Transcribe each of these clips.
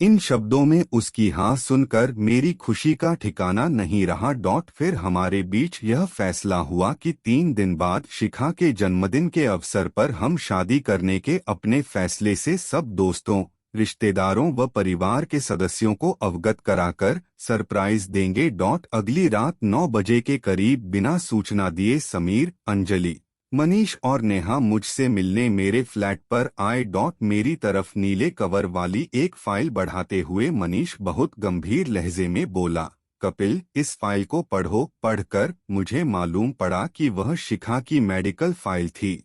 इन शब्दों में उसकी हाँ सुनकर मेरी खुशी का ठिकाना नहीं रहा। फिर हमारे बीच यह फैसला हुआ कि 3 दिन बाद शिखा के जन्मदिन के अवसर पर हम शादी करने के अपने फैसले से सब दोस्तों, रिश्तेदारों व परिवार के सदस्यों को अवगत कराकर सरप्राइज देंगे। अगली रात 9 बजे के करीब बिना सूचना दिए समीर, अंजलि, मनीष और नेहा मुझसे मिलने मेरे फ्लैट पर आए। मेरी तरफ नीले कवर वाली एक फाइल बढ़ाते हुए मनीष बहुत गंभीर लहजे में बोला, कपिल, इस फाइल को पढ़ो। पढ़कर मुझे मालूम पड़ा कि वह शिखा की मेडिकल फाइल थी।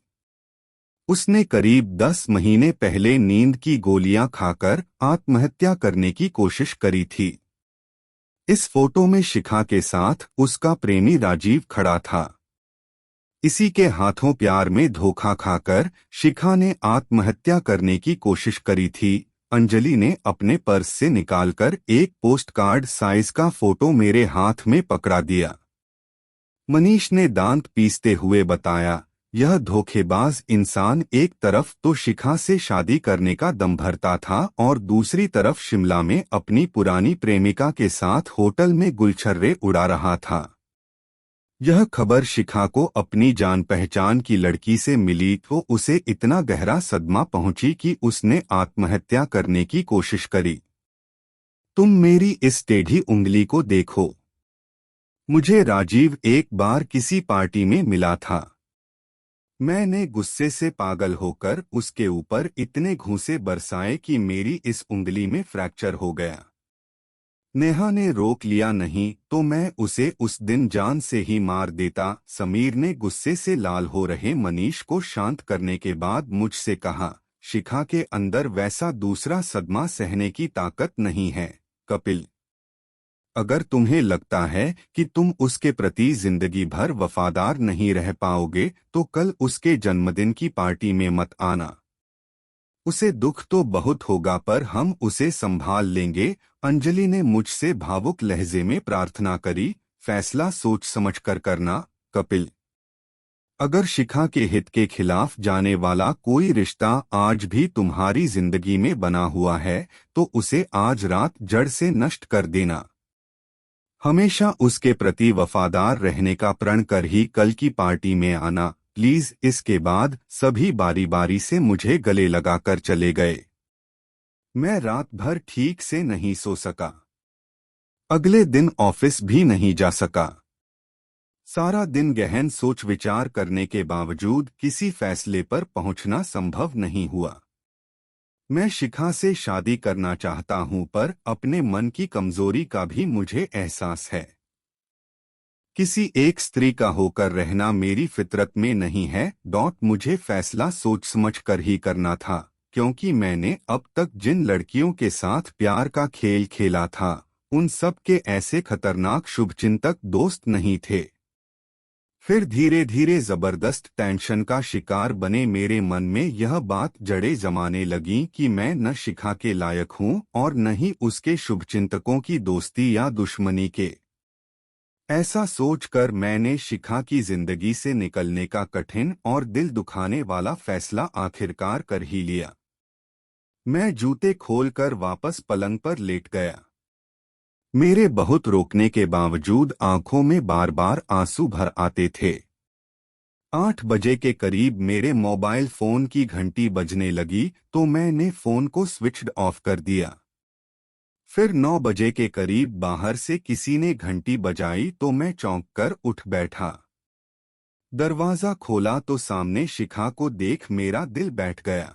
उसने करीब 10 महीने पहले नींद की गोलियां खाकर आत्महत्या करने की कोशिश करी थी। इस फोटो में शिखा के साथ उसका प्रेमी राजीव खड़ा था। इसी के हाथों प्यार में धोखा खाकर शिखा ने आत्महत्या करने की कोशिश करी थी। अंजलि ने अपने पर्स से निकालकर एक पोस्ट कार्ड साइज का फोटो मेरे हाथ में पकड़ा दिया। मनीष ने दांत पीसते हुए बताया, यह धोखेबाज इंसान एक तरफ तो शिखा से शादी करने का दम भरता था और दूसरी तरफ शिमला में अपनी पुरानी प्रेमिका के साथ होटल में गुलछर्रे उड़ा रहा था। यह खबर शिखा को अपनी जान पहचान की लड़की से मिली तो उसे इतना गहरा सदमा पहुंची कि उसने आत्महत्या करने की कोशिश करी। तुम मेरी इस टेढ़ी उंगली को देखो। मुझे राजीव एक बार किसी पार्टी में मिला था। मैंने गुस्से से पागल होकर उसके ऊपर इतने घूंसे बरसाए कि मेरी इस उंगली में फ्रैक्चर हो गया। नेहा ने रोक लिया, नहीं तो मैं उसे उस दिन जान से ही मार देता। समीर ने गुस्से से लाल हो रहे मनीष को शांत करने के बाद मुझसे कहा, शिखा के अंदर वैसा दूसरा सदमा सहने की ताकत नहीं है। कपिल, अगर तुम्हें लगता है कि तुम उसके प्रति जिंदगी भर वफादार नहीं रह पाओगे तो कल उसके जन्मदिन की पार्टी में मत आना। उसे दुख तो बहुत होगा पर हम उसे संभाल लेंगे। अंजलि ने मुझसे भावुक लहजे में प्रार्थना करी, फैसला सोच समझकर करना, कपिल। अगर शिखा के हित के खिलाफ जाने वाला कोई रिश्ता आज भी तुम्हारी जिंदगी में बना हुआ है तो उसे आज रात जड़ से नष्ट कर देना। हमेशा उसके प्रति वफादार रहने का प्रण कर ही कल की पार्टी में आना, प्लीज। इसके बाद सभी बारी बारी से मुझे गले लगाकर चले गए। मैं रात भर ठीक से नहीं सो सका। अगले दिन ऑफिस भी नहीं जा सका। सारा दिन गहन सोच विचार करने के बावजूद किसी फैसले पर पहुंचना संभव नहीं हुआ। मैं शिखा से शादी करना चाहता हूं पर अपने मन की कमजोरी का भी मुझे एहसास है। किसी एक स्त्री का होकर रहना मेरी फितरत में नहीं है। मुझे फैसला सोच समझ कर ही करना था, क्योंकि मैंने अब तक जिन लड़कियों के साथ प्यार का खेल खेला था उन सब के ऐसे खतरनाक शुभचिंतक दोस्त नहीं थे। फिर धीरे धीरे जबरदस्त टेंशन का शिकार बने मेरे मन में यह बात जड़ें जमाने लगी कि मैं न शिखा के लायक हूं और न ही उसके शुभचिंतकों की दोस्ती या दुश्मनी के। ऐसा सोचकर मैंने शिखा की जिंदगी से निकलने का कठिन और दिल दुखाने वाला फैसला आखिरकार कर ही लिया। मैं जूते खोलकर वापस पलंग पर लेट गया। मेरे बहुत रोकने के बावजूद आंखों में बार बार आंसू भर आते थे। 8 बजे के करीब मेरे मोबाइल फोन की घंटी बजने लगी तो मैंने फोन को स्विच्ड ऑफ कर दिया। फिर 9 बजे के करीब बाहर से किसी ने घंटी बजाई तो मैं चौंक कर उठ बैठा। दरवाजा खोला तो सामने शिखा को देख मेरा दिल बैठ गया।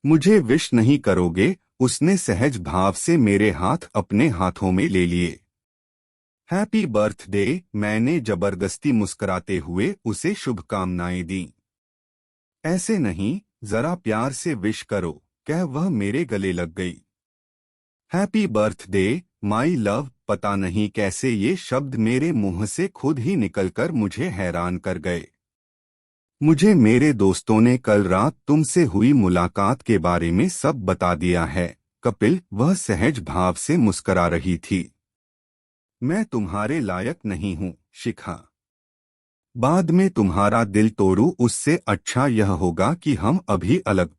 मुझे विश नहीं करोगे? उसने सहज भाव से मेरे हाथ अपने हाथों में ले लिए। हैप्पी बर्थडे, मैंने जबरदस्ती मुस्कुराते हुए उसे शुभकामनाएं दी। ऐसे नहीं, जरा प्यार से विश करो, कह वह मेरे गले लग गई। Happy birthday my love. पता नहीं कैसे ये शब्द मेरे मुंह से खुद ही निकलकर मुझे हैरान कर गए। मुझे मेरे दोस्तों ने कल रात तुमसे हुई मुलाकात के बारे में सब बता दिया है, कपिल। वह सहज भाव से मुस्करा रही थी। मैं तुम्हारे लायक नहीं हूं, शिखा। बाद में तुम्हारा दिल तोड़ूं उससे अच्छा यह होगा कि हम अभी अलग।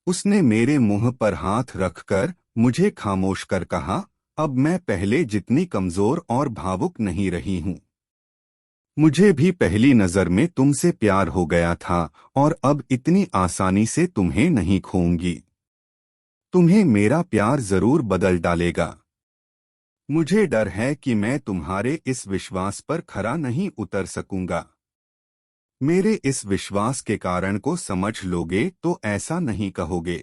उसने मेरे मुंह पर हाथ रखकर मुझे खामोश कर कहा, अब मैं पहले जितनी कमजोर और भावुक नहीं रही हूँ। मुझे भी पहली नजर में तुमसे प्यार हो गया था और अब इतनी आसानी से तुम्हें नहीं खोऊंगी। तुम्हें मेरा प्यार जरूर बदल डालेगा। मुझे डर है कि मैं तुम्हारे इस विश्वास पर खरा नहीं उतर सकूंगा। मेरे इस विश्वास के कारण को समझ लोगे तो ऐसा नहीं कहोगे।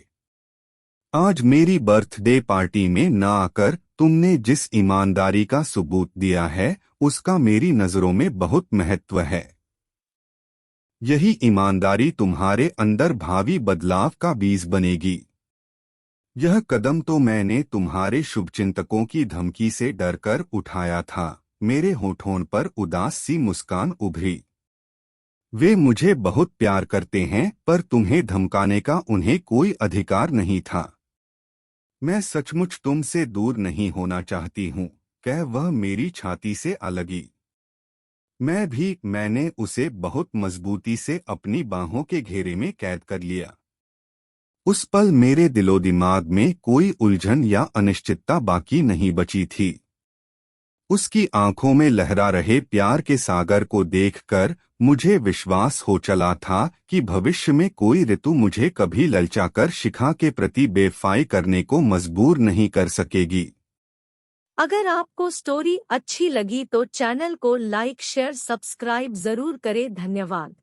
आज मेरी बर्थडे पार्टी में न आकर तुमने जिस ईमानदारी का सबूत दिया है उसका मेरी नजरों में बहुत महत्व है। यही ईमानदारी तुम्हारे अंदर भावी बदलाव का बीज बनेगी। यह कदम तो मैंने तुम्हारे शुभचिंतकों की धमकी से डरकर उठाया था। मेरे होठों पर उदास सी मुस्कान उभरी। वे मुझे बहुत प्यार करते हैं पर तुम्हें धमकाने का उन्हें कोई अधिकार नहीं था। मैं सचमुच तुमसे दूर नहीं होना चाहती हूँ, कह वह मेरी छाती से अलगी। मैंने उसे बहुत मजबूती से अपनी बाहों के घेरे में कैद कर लिया। उस पल मेरे दिलो दिमाग में कोई उलझन या अनिश्चितता बाकी नहीं बची थी। उसकी आंखों में लहरा रहे प्यार के सागर को देखकर मुझे विश्वास हो चला था कि भविष्य में कोई ऋतु मुझे कभी ललचाकर शिखा के प्रति बेवफाई करने को मजबूर नहीं कर सकेगी। अगर आपको स्टोरी अच्छी लगी तो चैनल को लाइक शेयर सब्सक्राइब जरूर करें। धन्यवाद।